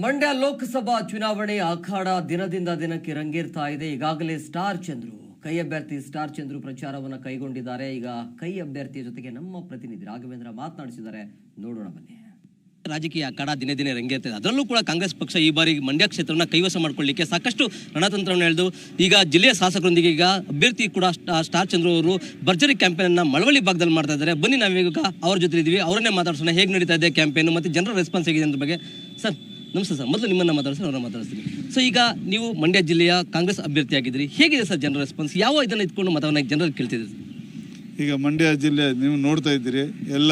ಮಂಡ್ಯ ಲೋಕಸಭಾ ಚುನಾವಣೆ ಅಖಾಡ ದಿನದಿಂದ ದಿನಕ್ಕೆ ರಂಗೇರ್ತಾ ಇದೆ. ಈಗಾಗಲೇ ಸ್ಟಾರ್ ಚಂದ್ರು ಕೈ ಅಭ್ಯರ್ಥಿ ಸ್ಟಾರ್ ಚಂದ್ರು ಪ್ರಚಾರವನ್ನು ಕೈಗೊಂಡಿದ್ದಾರೆ. ಈಗ ಕೈ ಅಭ್ಯರ್ಥಿಯ ಜೊತೆಗೆ ನಮ್ಮ ಪ್ರತಿನಿಧಿ ರಾಘವೇಂದ್ರ ಮಾತನಾಡಿಸಿದ್ದಾರೆ. ನೋಡೋಣ ಬನ್ನಿ. ರಾಜಕೀಯ ಅಖಾಡ ದಿನೇ ದಿನೇ ರಂಗೇರ್ತಿದೆ. ಅದರಲ್ಲೂ ಕೂಡ ಕಾಂಗ್ರೆಸ್ ಪಕ್ಷ ಈ ಬಾರಿ ಮಂಡ್ಯ ಕ್ಷೇತ್ರವನ್ನು ಕೈವಶ ಮಾಡಿಕೊಳ್ಳಲಿಕ್ಕೆ ಸಾಕಷ್ಟು ರಣತಂತ್ರವನ್ನು ಎಳೆದು ಈಗ ಜಿಲ್ಲೆಯ ಶಾಸಕರೊಂದಿಗೆ ಈಗ ಅಭ್ಯರ್ಥಿ ಕೂಡ ಸ್ಟಾರ್ ಚಂದ್ರು ಅವರು ಭರ್ಜರಿ ಕ್ಯಾಂಪೇನ್ ಅನ್ನ ಮಳವಳ್ಳಿ ಭಾಗದಲ್ಲಿ ಮಾಡ್ತಾ ಇದ್ದಾರೆ. ಬನ್ನಿ ನಾವೀಗ ಅವ್ರ ಜೊತೆ ಇದ್ದೀವಿ, ಅವರನ್ನೇ ಮಾತಾಡ್ಸೋಣ. ಹೇಗೆ ನಡೀತಾ ಇದೆ ಕ್ಯಾಂಪೇನ್ ಮತ್ತು ಜನರ ರೆಸ್ಪಾನ್ಸ್ ಹೇಗಿದೆ ಅಂತ ಬಗ್ಗೆ. ಸರ್ ನಮಸ್ತೆ ಸರ್, ಮೊದಲು ನಿಮ್ಮನ್ನು ಮಾತಾಡ್ತೀನಿ, ಅವರ ಮಾತಾಡ್ತೀನಿ. ಸೊ ಈಗ ನೀವು ಮಂಡ್ಯ ಜಿಲ್ಲೆಯ ಕಾಂಗ್ರೆಸ್ ಅಭ್ಯರ್ಥಿ ಆಗಿದ್ದೀರಿ, ಹೇಗಿದೆ ಸರ್ ಜನರ ರೆಸ್ಪಾನ್ಸ್? ಯಾವ ಇದನ್ನು ಇಟ್ಕೊಂಡು ಮತವನ್ನು ಜನರಿಗೆ ಕೇಳ್ತಿದ್ದೀರಿ? ಈಗ ಮಂಡ್ಯ ಜಿಲ್ಲೆ ನೀವು ನೋಡ್ತಾ ಇದ್ದೀರಿ, ಎಲ್ಲ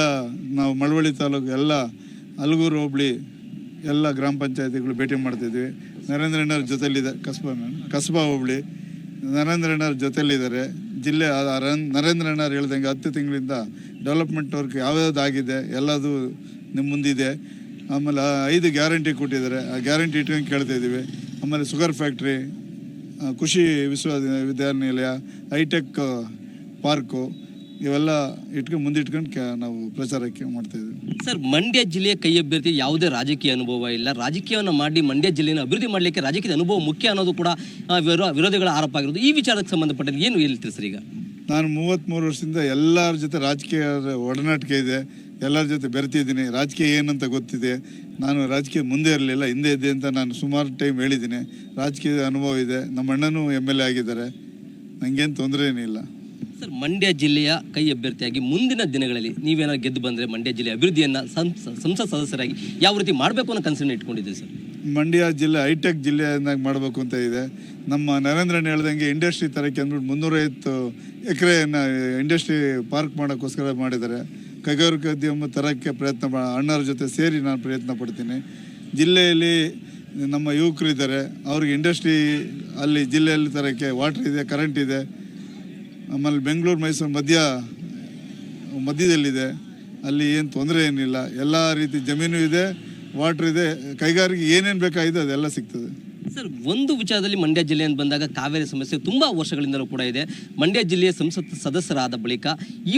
ನಾವು ಮಳವಳ್ಳಿ ತಾಲೂಕು ಎಲ್ಲ ಅಲಗೂರು ಹೋಬಳಿ ಎಲ್ಲ ಗ್ರಾಮ ಪಂಚಾಯತಿಗಳು ಭೇಟಿ ಮಾಡ್ತಿದ್ವಿ. ನರೇಂದ್ರಣ್ಣವ್ರ ಜೊತೆಲಿದ್ದಾರೆ, ಕಸ್ಬಾ ಹೋಬಳಿ ನರೇಂದ್ರಣ್ಣವ್ರ ಜೊತೆಲಿದ್ದಾರೆ. ಜಿಲ್ಲೆ ನರೇಂದ್ರಣ್ಣವ್ರು ಹೇಳ್ದಂಗೆ 10 ತಿಂಗಳಿಂದ ಡೆವಲಪ್ಮೆಂಟ್ ವರ್ಕ್ ಯಾವ್ಯಾವ್ದಾಗಿದೆ ಎಲ್ಲದು ನಿಮ್ಮ ಮುಂದಿದೆ. ಆಮೇಲೆ 5 ಗ್ಯಾರಂಟಿ ಕೊಟ್ಟಿದ್ದಾರೆ, ಆ ಗ್ಯಾರಂಟಿ ಇಟ್ಕೊಂಡು ಕೇಳ್ತಾ ಇದ್ದೀವಿ. ಆಮೇಲೆ ಶುಗರ್ ಫ್ಯಾಕ್ಟ್ರಿ, ಕೃಷಿ ವಿಶ್ವವಿದ್ಯಾನಿಲಯ, ಹೈಟೆಕ್ ಪಾರ್ಕು ಇವೆಲ್ಲ ಮುಂದಿಟ್ಕೊಂಡು ನಾವು ಪ್ರಚಾರಕ್ಕೆ ಮಾಡ್ತಾ ಇದ್ದೀವಿ. ಸರ್, ಮಂಡ್ಯ ಜಿಲ್ಲೆಯ ಕೈ ಅಭ್ಯರ್ಥಿ ಯಾವುದೇ ರಾಜಕೀಯ ಅನುಭವ ಇಲ್ಲ. ರಾಜಕೀಯವನ್ನು ಮಾಡಿ ಮಂಡ್ಯ ಜಿಲ್ಲೆಯನ್ನು ಅಭಿವೃದ್ಧಿ ಮಾಡಲಿಕ್ಕೆ ರಾಜಕೀಯ ಅನುಭವ ಮುಖ್ಯ ಅನ್ನೋದು ಕೂಡ ವಿರೋಧಿಗಳ ಆರೋಪ ಆಗಿರೋದು. ಈ ವಿಚಾರಕ್ಕೆ ಸಂಬಂಧಪಟ್ಟಂತೆ ಏನು ಹೇಳ್ತೀರಿ ಸರ್? ಈಗ ನಾನು 33 ವರ್ಷದಿಂದ ಎಲ್ಲರ ಜೊತೆ ರಾಜಕೀಯ ಒಡನಾಟಿಕೆ ಇದೆ, ಎಲ್ಲರ ಜೊತೆ ಬೆರೆತಿದ್ದೀನಿ. ರಾಜಕೀಯ ಏನಂತ ಗೊತ್ತಿದೆ. ನಾನು ರಾಜಕೀಯ ಮುಂದೆ ಇರಲಿಲ್ಲ, ಹಿಂದೆ ಇದ್ದೆ ಅಂತ ನಾನು ಸುಮಾರು ಟೈಮ್ ಹೇಳಿದ್ದೀನಿ. ರಾಜಕೀಯದ ಅನುಭವ ಇದೆ. ನಮ್ಮ ಅಣ್ಣನೂ MLA ಆಗಿದ್ದಾರೆ, ನನಗೇನು ತೊಂದರೆ ಏನಿಲ್ಲ. ಸರ್, ಮಂಡ್ಯ ಜಿಲ್ಲೆಯ ಕೈ ಅಭ್ಯರ್ಥಿಯಾಗಿ ಮುಂದಿನ ದಿನಗಳಲ್ಲಿ ನೀವೇನಾದ್ರು ಗೆದ್ದು ಬಂದರೆ ಮಂಡ್ಯ ಜಿಲ್ಲೆಯ ಅಭಿವೃದ್ಧಿಯನ್ನು ಸಂಸತ್ ಸದಸ್ಯರಾಗಿ ಯಾವ ರೀತಿ ಮಾಡಬೇಕು ಅನ್ನೋ ಕನಸನ್ನು ಇಟ್ಕೊಂಡಿದ್ದೀರಿ ಸರ್? ಮಂಡ್ಯ ಜಿಲ್ಲೆ ಹೈಟೆಕ್ ಜಿಲ್ಲೆಯನ್ನಾಗಿ ಮಾಡಬೇಕು ಅಂತ ಇದೆ. ನಮ್ಮ ನರೇಂದ್ರಣ್ಣ ಹೇಳ್ದಂಗೆ ಇಂಡಸ್ಟ್ರಿ ತರಕ್ಕೆ ಅಂದ್ಬಿಟ್ಟು 350 ಎಕರೆಯನ್ನು ಇಂಡಸ್ಟ್ರಿ ಪಾರ್ಕ್ ಮಾಡೋಕ್ಕೋಸ್ಕರ ಮಾಡಿದ್ದಾರೆ. ಕೈಗಾರಿಕೋದ್ಯಮ ತರಕ್ಕೆ ಅಣ್ಣರ ಜೊತೆ ಸೇರಿ ನಾನು ಪ್ರಯತ್ನ ಪಡ್ತೀನಿ. ಜಿಲ್ಲೆಯಲ್ಲಿ ನಮ್ಮ ಯುವಕರು ಇದ್ದಾರೆ, ಅವ್ರಿಗೆ ಇಂಡಸ್ಟ್ರಿ ಅಲ್ಲಿ ಜಿಲ್ಲೆಯಲ್ಲಿ ತರಕ್ಕೆ ವಾಟರ್ ಇದೆ, ಕರೆಂಟ್ ಇದೆ. ಆಮೇಲೆ ಬೆಂಗಳೂರು ಮೈಸೂರು ಮಧ್ಯದಲ್ಲಿದೆ, ಅಲ್ಲಿ ಏನು ತೊಂದರೆ ಏನಿಲ್ಲ. ಎಲ್ಲ ರೀತಿ ಜಮೀನು ಇದೆ, ವಾಟರ್ ಇದೆ, ಕೈಗಾರಿಕೆ ಏನೇನು ಬೇಕಾಗಿದೆ ಅದೆಲ್ಲ ಸಿಗ್ತದೆ. ಸರ್, ಒಂದು ವಿಚಾರದಲ್ಲಿ ಮಂಡ್ಯ ಜಿಲ್ಲೆ ಅಂತ ಬಂದಾಗ ಕಾವೇರಿ ಸಮಸ್ಯೆ ತುಂಬ ವರ್ಷಗಳಿಂದಲೂ ಕೂಡ ಇದೆ. ಮಂಡ್ಯ ಜಿಲ್ಲೆಯ ಸಂಸತ್ ಸದಸ್ಯರಾದ ಬಳಿಕ ಈ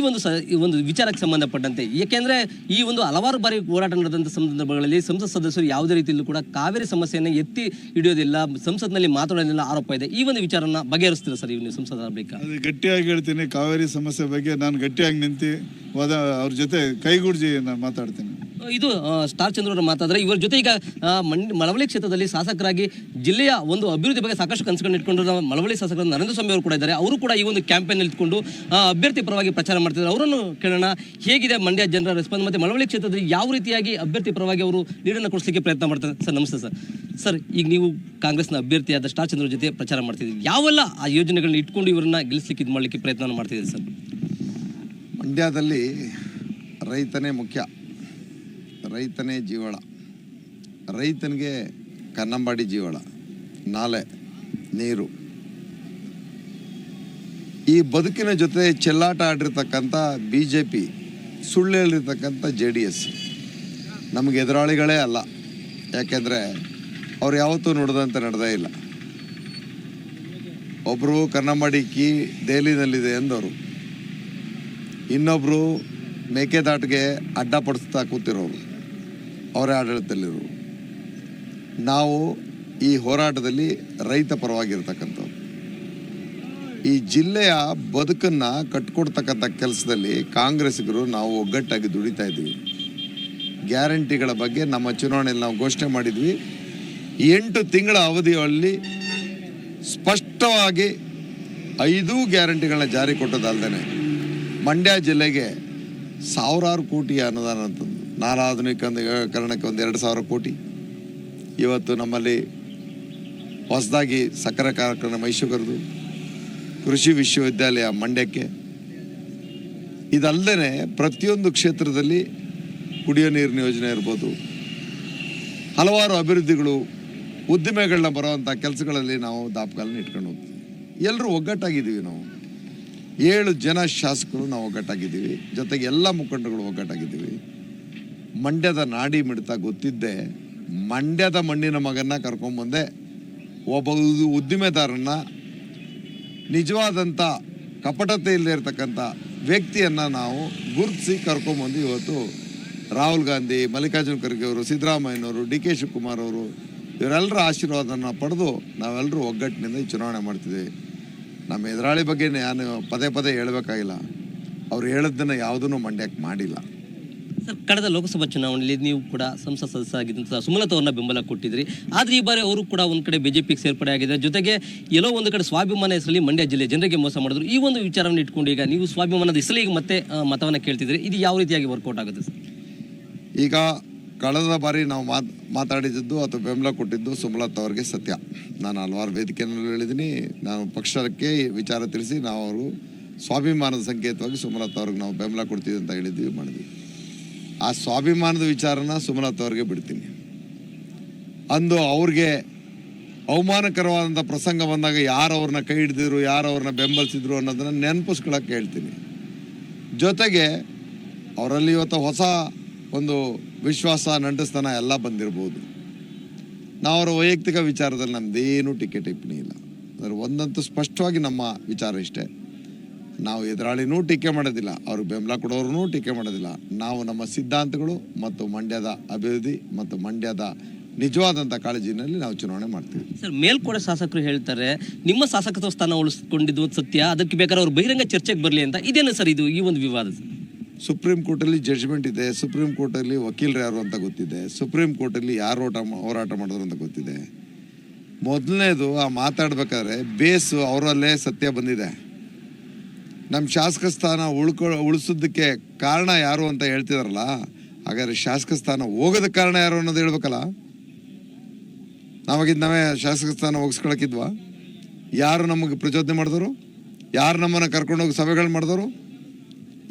ಒಂದು ವಿಚಾರಕ್ಕೆ ಸಂಬಂಧಪಟ್ಟಂತೆ, ಏಕೆಂದರೆ ಈ ಒಂದು ಹಲವಾರು ಬಾರಿ ಹೋರಾಟ ನಡೆದಂಥ ಸಂದರ್ಭಗಳಲ್ಲಿ ಸಂಸತ್ ಸದಸ್ಯರು ಯಾವುದೇ ರೀತಿಯಲ್ಲೂ ಕೂಡ ಕಾವೇರಿ ಸಮಸ್ಯೆಯನ್ನು ಎತ್ತಿ ಹಿಡಿಯೋದಿಲ್ಲ, ಸಂಸತ್ನಲ್ಲಿ ಮಾತಾಡೋದಿಲ್ಲ ಆರೋಪ ಇದೆ. ಈ ಒಂದು ವಿಚಾರನ ಬಗೆಹರಿಸ್ತೀರಾ ಸರ್ ನೀವು ಸಂಸದರ ಬಳಿಕ? ಅದು ಗಟ್ಟಿಯಾಗಿ ಹೇಳ್ತೀನಿ. ಕಾವೇರಿ ಸಮಸ್ಯೆ ಬಗ್ಗೆ ನಾನು ಗಟ್ಟಿಯಾಗಿ ನಿಂತು ಅವ್ರ ಜೊತೆ ಕೈಗೂಡಿಸಿ ನಾನು ಮಾತಾಡ್ತೀನಿ. ಇದು ಸ್ಟಾರ್ ಚಂದ್ರ ಅವರು ಮಾತಾಡಿದ್ರೆ. ಇವರ ಜೊತೆ ಈಗ ಮಳವಳ್ಳಿ ಕ್ಷೇತ್ರದಲ್ಲಿ ಶಾಸಕರಾಗಿ ಜಿಲ್ಲೆಯ ಒಂದು ಅಭಿವೃದ್ಧಿ ಬಗ್ಗೆ ಸಾಕಷ್ಟು ಕನಸುಗಳನ್ನು ಇಟ್ಕೊಂಡು ಮಳವಳ್ಳಿ ಶಾಸಕರು ನರೇಂದ್ರ ಸ್ವಾಮಿ ಅವರು ಕೂಡ ಇದ್ದಾರೆ. ಅವರು ಕೂಡ ಈ ಒಂದು ಕ್ಯಾಂಪೇನ್ ಇಟ್ಕೊಂಡು ಅಭ್ಯರ್ಥಿ ಪರವಾಗಿ ಪ್ರಚಾರ ಮಾಡ್ತಿದ್ದಾರೆ. ಅವರನ್ನು ಕೇಳೋಣ, ಹೇಗಿದೆ ಮಂಡ್ಯ ಜನರ ರೆಸ್ಪಾನ್ಸ್, ಮತ್ತು ಮಳವಳ್ಳಿ ಕ್ಷೇತ್ರದಲ್ಲಿ ಯಾವ ರೀತಿಯಾಗಿ ಅಭ್ಯರ್ಥಿ ಪರವಾಗಿ ಅವರು ನೀಡನ್ನು ಕೊಡಿಸಲಿಕ್ಕೆ ಪ್ರಯತ್ನ ಮಾಡ್ತಾರೆ. ಸರ್ ನಮಸ್ತೆ ಸರ್. ಸರ್, ಈಗ ನೀವು ಕಾಂಗ್ರೆಸ್ನ ಅಭ್ಯರ್ಥಿಯಾದ ಸ್ಟಾರ್ ಚಂದ್ರ ಜೊತೆ ಪ್ರಚಾರ ಮಾಡ್ತಿದ್ದೀರಿ, ಯಾವೆಲ್ಲ ಆ ಯೋಜನೆಗಳನ್ನ ಇಟ್ಕೊಂಡು ಇವರನ್ನ ಗೆಲ್ಲಿಸಲಿಕ್ಕೆ ಇದು ಮಾಡಲಿಕ್ಕೆ ಪ್ರಯತ್ನ ಮಾಡ್ತಿದ್ದೀರಿ ಸರ್? ಮಂಡ್ಯದಲ್ಲಿ ರೈತನೇ ಮುಖ್ಯ, ರೈತನೇ ಜೀವಳ. ರೈತನಿಗೆ ಕನ್ನಂಬಾಡಿ ಜೀವಳ, ನಾಲೆ, ನೀರು. ಈ ಬದುಕಿನ ಜೊತೆ ಚೆಲ್ಲಾಟ ಆಡಿರ್ತಕ್ಕಂಥ BJP, ಸುಳ್ಳು ಹೇಳಿರ್ತಕ್ಕಂಥ JDS ನಮಗೆ ಎದುರಾಳಿಗಳೇ ಅಲ್ಲ. ಯಾಕೆಂದರೆ ಅವ್ರು ಯಾವತ್ತೂ ನುಡಿದಂತೆ ನಡೆದೇ ಇಲ್ಲ. ಒಬ್ಬರು ಕನ್ನಂಬಾಡಿ ಕೀ ದೆಹಲಿನಲ್ಲಿದೆ ಎಂದವರು, ಇನ್ನೊಬ್ಬರು ಮೇಕೆದಾಟಿಗೆ ಅಡ್ಡಪಡಿಸ್ತಾ ಕೂತಿರೋರು, ಅವರೇ ಆಡಳಿತದಲ್ಲಿರೋರು. ನಾವು ಈ ಹೋರಾಟದಲ್ಲಿ ರೈತ ಪರವಾಗಿರ್ತಕ್ಕಂಥವ್ರು. ಈ ಜಿಲ್ಲೆಯ ಬದುಕನ್ನು ಕಟ್ಕೊಡ್ತಕ್ಕಂಥ ಕೆಲಸದಲ್ಲಿ ಕಾಂಗ್ರೆಸ್ಸಿಗರು ನಾವು ಒಗ್ಗಟ್ಟಾಗಿ ದುಡಿತಾ ಇದ್ದೀವಿ. ಗ್ಯಾರಂಟಿಗಳ ಬಗ್ಗೆ ನಮ್ಮ ಚುನಾವಣೆಯಲ್ಲಿ ನಾವು ಘೋಷಣೆ ಮಾಡಿದ್ವಿ. 8 ತಿಂಗಳ ಅವಧಿಯಲ್ಲಿ ಸ್ಪಷ್ಟವಾಗಿ 5 ಗ್ಯಾರಂಟಿಗಳನ್ನ ಜಾರಿ ಕೊಟ್ಟದಲ್ದೇ ಮಂಡ್ಯ ಜಿಲ್ಲೆಗೆ ಸಾವಿರಾರು ಕೋಟಿ ಅನುದಾನ ಅಂತಂದು, ಆಧುನೀಕರಣಕ್ಕೆ 2,000 ಕೋಟಿ. ಇವತ್ತು ನಮ್ಮಲ್ಲಿ ಹೊಸದಾಗಿ ಸಕ್ಕರೆ ಕಾರ್ಖಾನೆ ಮೈಸೂರದು, ಕೃಷಿ ವಿಶ್ವವಿದ್ಯಾಲಯ ಮಂಡ್ಯಕ್ಕೆ. ಇದಲ್ಲದೆ ಪ್ರತಿಯೊಂದು ಕ್ಷೇತ್ರದಲ್ಲಿ ಕುಡಿಯೋ ನೀರಿನ ಯೋಜನೆ ಇರ್ಬೋದು, ಹಲವಾರು ಅಭಿವೃದ್ಧಿಗಳು, ಉದ್ದಿಮೆಗಳನ್ನ ಬರುವಂಥ ಕೆಲಸಗಳಲ್ಲಿ ನಾವು ದಾಪುಗಾಲನ್ನ ಇಟ್ಕೊಂಡು ಹೋಗ್ತೀವಿ. ಎಲ್ಲರೂ ಒಗ್ಗಟ್ಟಾಗಿದ್ದೀವಿ. ನಾವು 7 ಜನ ಶಾಸಕರು ನಾವು ಒಗ್ಗಟ್ಟಾಗಿದ್ದೀವಿ, ಜೊತೆಗೆ ಎಲ್ಲ ಮುಖಂಡಗಳು ಒಗ್ಗಟ್ಟಾಗಿದ್ದೀವಿ. ಮಂಡ್ಯದ ನಾಡಿ ಮಿಡಿತ ಗೊತ್ತಿದ್ದೆ ಮಂಡ್ಯದ ಮಣ್ಣಿನ ಮಗನ್ನ ಕರ್ಕೊಂಬಂದೆ. ಒಬ್ಬ ಉದ್ದಿಮೆದಾರನ್ನ, ನಿಜವಾದಂಥ ಕಪಟತೆ ಇಲ್ಲದೆ ಇರತಕ್ಕಂಥ ವ್ಯಕ್ತಿಯನ್ನು ನಾವು ಗುರುತಿಸಿ ಕರ್ಕೊಂಬಂದು ಇವತ್ತು ರಾಹುಲ್ ಗಾಂಧಿ, ಮಲ್ಲಿಕಾರ್ಜುನ ಖರ್ಗೆ ಅವರು, ಸಿದ್ದರಾಮಯ್ಯನವರು, ಡಿ ಕೆ ಶಿವಕುಮಾರ್ ಅವರು, ಇವರೆಲ್ಲರ ಆಶೀರ್ವಾದನ ಪಡೆದು ನಾವೆಲ್ಲರೂ ಒಗ್ಗಟ್ಟಿನಿಂದ ಈ ಚುನಾವಣೆ ಮಾಡ್ತಿದ್ದೀವಿ. ನಮ್ಮ ಎದುರಾಳಿ ಬಗ್ಗೆ ನಾನು ಪದೇ ಪದೇ ಹೇಳಬೇಕಾಗಿಲ್ಲ. ಅವ್ರು ಹೇಳಿದ್ದನ್ನು ಯಾವುದೂ ಮಂಡ್ಯಕ್ಕೆ ಮಾಡಿಲ್ಲ. ಸರ್, ಕಳೆದ ಲೋಕಸಭಾ ಚುನಾವಣೆಯಲ್ಲಿ ನೀವು ಕೂಡ ಸಂಸತ್ ಸದಸ್ಯರಾಗಿದ್ದಂಥ ಸುಮಲತಾ ಅವ್ರನ್ನ ಬೆಂಬಲ ಕೊಟ್ಟಿದ್ರಿ. ಆದರೆ ಈ ಬಾರಿ ಅವರು ಕೂಡ ಒಂದು ಕಡೆ ಬಿಜೆಪಿಗೆ ಸೇರ್ಪಡೆ ಆಗಿದ್ದಾರೆ. ಜೊತೆಗೆ ಎಲ್ಲೋ ಒಂದು ಕಡೆ ಸ್ವಾಭಿಮಾನ ಹೆಸರಲ್ಲಿ ಮಂಡ್ಯ ಜಿಲ್ಲೆ ಜನರಿಗೆ ಮೋಸ ಮಾಡಿದ್ರು. ಈ ಒಂದು ವಿಚಾರವನ್ನು ಇಟ್ಕೊಂಡು ಈಗ ನೀವು ಸ್ವಾಭಿಮಾನದ ಹೆಸರಿಗೆ ಮತ್ತೆ ಮತವನ್ನು ಕೇಳ್ತಿದ್ರಿ. ಇದು ಯಾವ ರೀತಿಯಾಗಿ ವರ್ಕೌಟ್ ಆಗುತ್ತೆ ಸರ್? ಈಗ ಕಳೆದ ಬಾರಿ ನಾವು ಮಾತಾಡಿದ್ದು ಅಥವಾ ಬೆಂಬಲ ಕೊಟ್ಟಿದ್ದು ಸುಮಲತಾ ಅವ್ರಿಗೆ ಸತ್ಯ. ನಾನು ಹಲವಾರು ವೇದಿಕೆಯಲ್ಲಿ ಹೇಳಿದ್ದೀನಿ. ನಾನು ಪಕ್ಷಕ್ಕೆ ವಿಚಾರ ತಿಳಿಸಿ ನಾವು ಅವರು ಸ್ವಾಭಿಮಾನದ ಸಂಕೇತವಾಗಿ ಸುಮಲತಾ ಅವ್ರಿಗೆ ನಾವು ಬೆಂಬಲ ಕೊಡ್ತೀವಿ ಅಂತ ಮಾಡಿದ್ವಿ. ಆ ಸ್ವಾಭಿಮಾನದ ವಿಚಾರನ ಸುಮಲತಾ ಅವ್ರಿಗೆ ಬಿಡ್ತೀನಿ. ಅಂದು ಅವ್ರಿಗೆ ಅವಮಾನಕರವಾದಂಥ ಪ್ರಸಂಗ ಬಂದಾಗ ಯಾರು ಅವ್ರನ್ನ ಕೈ ಹಿಡಿದಿದ್ರು, ಯಾರು ಅವ್ರನ್ನ ಬೆಂಬಲಿಸಿದ್ರು ಅನ್ನೋದನ್ನ ನೆನಪಿಸ್ಕೊಳಕ್ಕೆ ಹೇಳ್ತೀನಿ. ಜೊತೆಗೆ ಅವರಲ್ಲಿ ಇವತ್ತು ಹೊಸ ಒಂದು ವಿಶ್ವಾಸ, ನಂಟಸ್ತನ ಎಲ್ಲ ಬಂದಿರ್ಬೋದು. ನಾವು ಅವರ ವೈಯಕ್ತಿಕ ವಿಚಾರದಲ್ಲಿ ನಮ್ಮದೇನು ಟೀಕೆ ಟಿಪ್ಪಣಿ ಇಲ್ಲ. ಅದರ ಒಂದಂತೂ ಸ್ಪಷ್ಟವಾಗಿ ನಮ್ಮ ವಿಚಾರ ಇಷ್ಟೇ, ನಾವು ಎದುರಾಳಿನೂ ಟೀಕೆ ಮಾಡೋದಿಲ್ಲ, ಅವ್ರಿಗೆ ಬೆಂಬಲ ಕೊಡೋರು ಟೀಕೆ ಮಾಡೋದಿಲ್ಲ. ನಾವು ನಮ್ಮ ಸಿದ್ಧಾಂತಗಳು ಮತ್ತು ಮಂಡ್ಯದ ಅಭಿವೃದ್ಧಿ ಮತ್ತು ಮಂಡ್ಯದ ನಿಜವಾದಂಥ ಕಾಳಜಿನಲ್ಲಿ ನಾವು ಚುನಾವಣೆ ಮಾಡ್ತೀವಿ. ಸರ್, ಮೇಲ್ಕೋಟೆ ಶಾಸಕರು ಹೇಳ್ತಾರೆ ನಿಮ್ಮ ಶಾಸಕತ್ವ ಸ್ಥಾನ ಉಳಿಸ್ಕೊಂಡಿದ್ದು ಸತ್ಯ, ಅದಕ್ಕೆ ಬೇಕಾದ್ರೆ ಅವ್ರು ಬಹಿರಂಗ ಚರ್ಚೆಗೆ ಬರಲಿ ಅಂತ. ಇದೇನು ಸರ್ ಇದು ಈ ಒಂದು ವಿವಾದ? ಸುಪ್ರೀಂ ಕೋರ್ಟಲ್ಲಿ ಜಡ್ಜ್ಮೆಂಟ್ ಇದೆ. ಸುಪ್ರೀಂ ಕೋರ್ಟಲ್ಲಿ ವಕೀಲರು ಯಾರು ಅಂತ ಗೊತ್ತಿದೆ. ಸುಪ್ರೀಂ ಕೋರ್ಟಲ್ಲಿ ಯಾರು ಹೋರಾಟ ಮಾಡಿದ್ರು ಅಂತ ಗೊತ್ತಿದೆ. ಮೊದಲನೇದು ಆ ಮಾತಾಡ್ಬೇಕಾದ್ರೆ ಬೇಸು ಅವರಲ್ಲೇ ಸತ್ಯ ಬಂದಿದೆ. ನಮ್ಮ ಶಾಸಕ ಸ್ಥಾನ ಉಳಿಸೋದಕ್ಕೆ ಕಾರಣ ಯಾರು ಅಂತ ಹೇಳ್ತಿದಾರಲ್ಲ, ಹಾಗಾದ್ರೆ ಶಾಸಕ ಸ್ಥಾನ ಹೋಗೋದಕ್ಕೆ ಕಾರಣ ಯಾರು ಅನ್ನೋದು ಹೇಳ್ಬೇಕಲ್ಲ. ನಾವೇ ಶಾಸಕ ಸ್ಥಾನ ಹೋಗಿಸ್ಕೊಳಕ್ಕಿದ್ವಾ? ಯಾರು ನಮಗೆ ಪ್ರಚೋದನೆ ಮಾಡಿದವರು? ಯಾರು ನಮ್ಮನ್ನು ಕರ್ಕೊಂಡೋಗಿ ಸಭೆಗಳು ಮಾಡಿದವರು?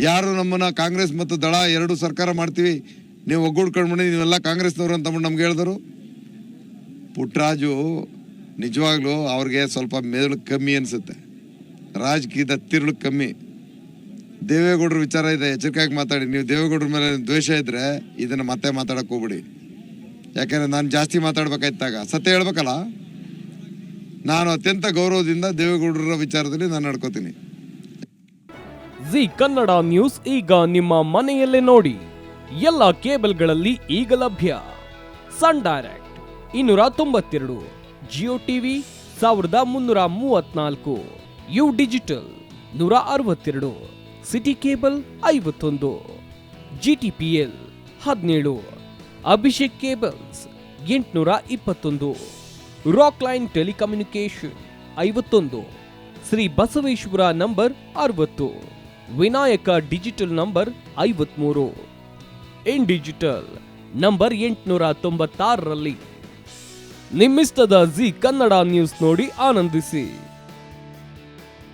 ಯಾರು ನಮ್ಮನ್ನು ಕಾಂಗ್ರೆಸ್ ಮತ್ತು ದಳ ಎರಡು ಸರ್ಕಾರ ಮಾಡ್ತೀವಿ, ನೀವು ಒಗ್ಗೂಡ್ಕೊಂಡ್ಬಿಡಿ, ನೀವೆಲ್ಲ ಕಾಂಗ್ರೆಸ್ನವರು ಅಂತ ನಮ್ಗೆ ಹೇಳಿದರು. ಪುಟ್ಟರಾಜು ನಿಜವಾಗ್ಲೂ ಅವ್ರಿಗೆ ಸ್ವಲ್ಪ ಮೆದುಳು ಕಮ್ಮಿ ಅನಿಸುತ್ತೆ, ರಾಜಕೀಯದ ತಿರುಳು ಕಮ್ಮಿ. ದೇವೇಗೌಡರ ವಿಚಾರ ಇದೆ, ಎಚ್ಚರಿಕೆಯಾಗಿ ಮಾತಾಡಿ. ನೀವು ದೇವೇಗೌಡರ ಮೇಲೆ ದ್ವೇಷ ಇದ್ದರೆ ಇದನ್ನು ಮತ್ತೆ ಮಾತಾಡಕ್ಕೆ ಹೋಗ್ಬಿಡಿ. ಯಾಕೆಂದರೆ ನಾನು ಜಾಸ್ತಿ ಮಾತಾಡ್ಬೇಕಾಯ್ತಾಗ ಸತ್ಯ ಹೇಳ್ಬೇಕಲ್ಲ. ನಾನು ಅತ್ಯಂತ ಗೌರವದಿಂದ ದೇವೇಗೌಡರ ವಿಚಾರದಲ್ಲಿ ನಾನು ನಡ್ಕೋತೀನಿ. ಜಿ ಕನ್ನಡ ನ್ಯೂಸ್ ಈಗ ನಿಮ್ಮ ಮನೆಯಲ್ಲೇ ನೋಡಿ. ಎಲ್ಲ ಕೇಬಲ್ಗಳಲ್ಲಿ ಈಗ ಲಭ್ಯ. Sun Direct 292, Jio TV 1334, U digital 162, city cable 51, GTPL 17, Abhishek cables 821, rock line telecommunication 51, Shri Basaveshwara number 60, Vinayaka digital number 53, in digital number 896ರಲ್ಲಿ. ನಿಮ್ಮಿಸ್ತದ ಜಿ ಕನ್ನಡ ನ್ಯೂಸ್ ನೋಡಿ ಆನಂದಿಸಿ.